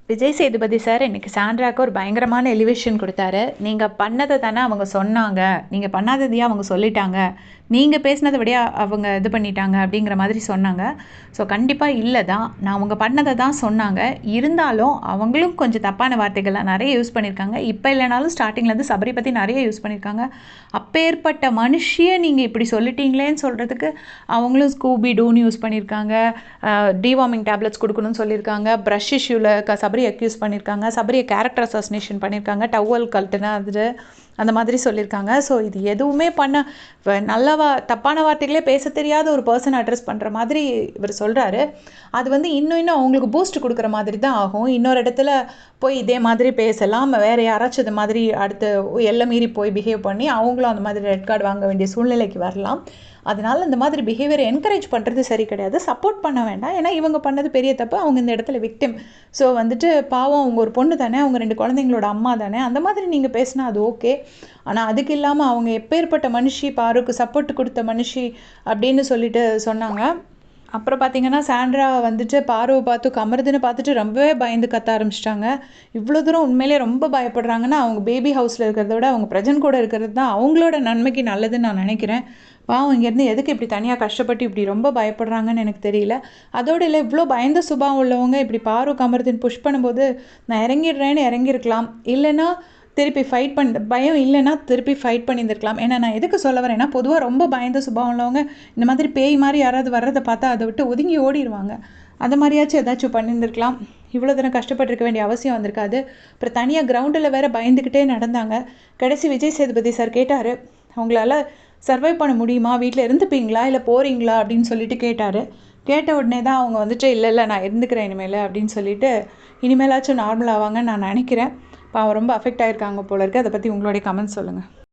Vijay Sethupathi sir இன்னைக்கு சாண்ட்ராக்கு ஒரு பயங்கரமான எலிவேஷன் கொடுத்தாரு. நீங்கள் பண்ணதை தானே அவங்க சொன்னாங்க, நீங்கள் பண்ணாததையே அவங்க சொல்லிட்டாங்க, நீங்கள் பேசினதை விட அவங்க இது பண்ணிட்டாங்க அப்படிங்கிற மாதிரி சொன்னாங்க. ஸோ கண்டிப்பாக இல்லை தான், நான் அவங்க பண்ணதை தான் சொன்னாங்க. இருந்தாலும் அவங்களும் கொஞ்சம் தப்பான வார்த்தைகள்லாம் நிறைய யூஸ் பண்ணியிருக்காங்க. இப்போ இல்லைனாலும் ஸ்டார்டிங்லேருந்து சபரி பற்றி நிறைய யூஸ் பண்ணியிருக்காங்க. அப்பேற்பட்ட மனுஷியை நீங்கள் இப்படி சொல்லிட்டீங்களேன்னு சொல்கிறதுக்கு அவங்களும் ஸ்கூபி டூன்னு யூஸ் பண்ணியிருக்காங்க. டிவார்மிங் டேப்லெட்ஸ் கொடுக்கணும்னு சொல்லியிருக்காங்க. ப்ரஷ் இஷ்யூவில் சபரி அக்யூஸ் பண்ணியிருக்காங்க. சபரியை கேரக்டர் அசாசினேஷன் பண்ணியிருக்காங்க. டவல் கல்ட்டுனா அது அந்த மாதிரி சொல்லியிருக்காங்க. ஸோ இது எதுவுமே பண்ண தப்பான வார்த்தைகளே பேச தெரியாத ஒரு பர்சன் அட்ரஸ் பண்ணுற மாதிரி இவர் சொல்கிறாரு. அது வந்து இன்னும் அவங்களுக்கு பூஸ்ட் கொடுக்குற மாதிரி தான் ஆகும். இன்னொரு இடத்துல போய் இதே மாதிரி பேசலாம், வேறு யாராச்சும் இது மாதிரி அடுத்து எல்லாம் மீறி போய் பிஹேவ் பண்ணி அவங்களும் அந்த மாதிரி ரெட் கார்டு வாங்க வேண்டிய சூழ்நிலைக்கு வரலாம். அதனால் இந்த மாதிரி பிஹேவியரை என்கரேஜ் பண்ணுறது சரி கிடையாது. சப்போர்ட் பண்ண வேண்டாம். ஏன்னா இவங்க பண்ணது பெரிய தப்பு, அவங்க இந்த இடத்துல விக்டிம். ஸோ வந்துட்டு பாவம், அவங்க ஒரு பொண்ணு தானே, அவங்க 2 குழந்தைங்களோட அம்மா தானே, அந்த மாதிரி நீங்கள் பேசினா அது ஓகே. ஆனால் அதுக்கு இல்லாமல் அவங்க எப்பேற்பட்ட மனுஷி, பாருக்கு சப்போர்ட் கொடுத்த மனுஷி அப்படின்னு சொல்லிட்டு சொன்னாங்க. அப்புறம் பார்த்தீங்கன்னா சாண்ட்ரா வந்துட்டு பார்வை பார்த்து கமருதுன்னு பார்த்துட்டு ரொம்பவே பயந்து கத்த ஆரம்பிச்சிட்டாங்க. இவ்வளோ தூரம் உண்மையிலே ரொம்ப பயப்படுறாங்கன்னா அவங்க பேபி ஹவுஸில் இருக்கிறத விட அவங்க பிரஜன் கூட இருக்கிறது தான் அவங்களோட நன்மைக்கு நல்லதுன்னு நான் நினைக்கிறேன். பாவம், இங்கேருந்து எதுக்கு இப்படி தனியாக கஷ்டப்பட்டு இப்படி ரொம்ப பயப்படுறாங்கன்னு எனக்கு தெரியல. அதோடு இல்லை, இவ்வளோ பயந்த சுபாவம் உள்ளவங்க இப்படி பாரு கமருதுன்னு புஷ் பண்ணும்போது நான் இறங்கிடுறேன்னு இறங்கியிருக்கலாம். இல்லைன்னா திருப்பி ஃபைட் பயம் இல்லைன்னா திருப்பி ஃபைட் பண்ணியிருந்துருக்கலாம். ஏன்னா நான் எதுக்கு சொல்ல வரேன்னா, பொதுவாக ரொம்ப பயந்த சுபாவம் உள்ளவங்க இந்த மாதிரி பேய் மாதிரி யாராவது வர்றதை பார்த்தா அதை விட்டு ஒதுங்கி ஓடிடுவாங்க. அந்த மாதிரியாச்சும் ஏதாச்சும் பண்ணியிருந்துருக்கலாம். இவ்வளோ தூரம் கஷ்டப்பட்டிருக்க வேண்டிய அவசியம் வந்திருக்காது. அப்புறம் தனியாக கிரவுண்டில் வேறு பயந்துக்கிட்டே நடந்தாங்க. கடைசி விஜய் சேதுபதி சார் கேட்டார், அவங்களால சர்வை பண்ண முடியுமா, வீட்டில் இருந்துப்பீங்களா இல்லை போகிறீங்களா அப்படின்னு சொல்லிட்டு கேட்டார். கேட்ட உடனே தான் அவங்க வந்துட்டு இல்லை நான் இருந்துக்கிறேன் இனிமேல் அப்படின்னு சொல்லிட்டு இனிமேலாச்சும் நார்மல் ஆவாங்கன்னு நான் நினைக்கிறேன். இப்போ அவன் ரொம்ப அஃபெக்ட் ஆகிருக்காங்க போல இருக்குது. அதை பற்றி உங்களுடைய கமெண்ட்ஸ் சொல்லுங்கள்.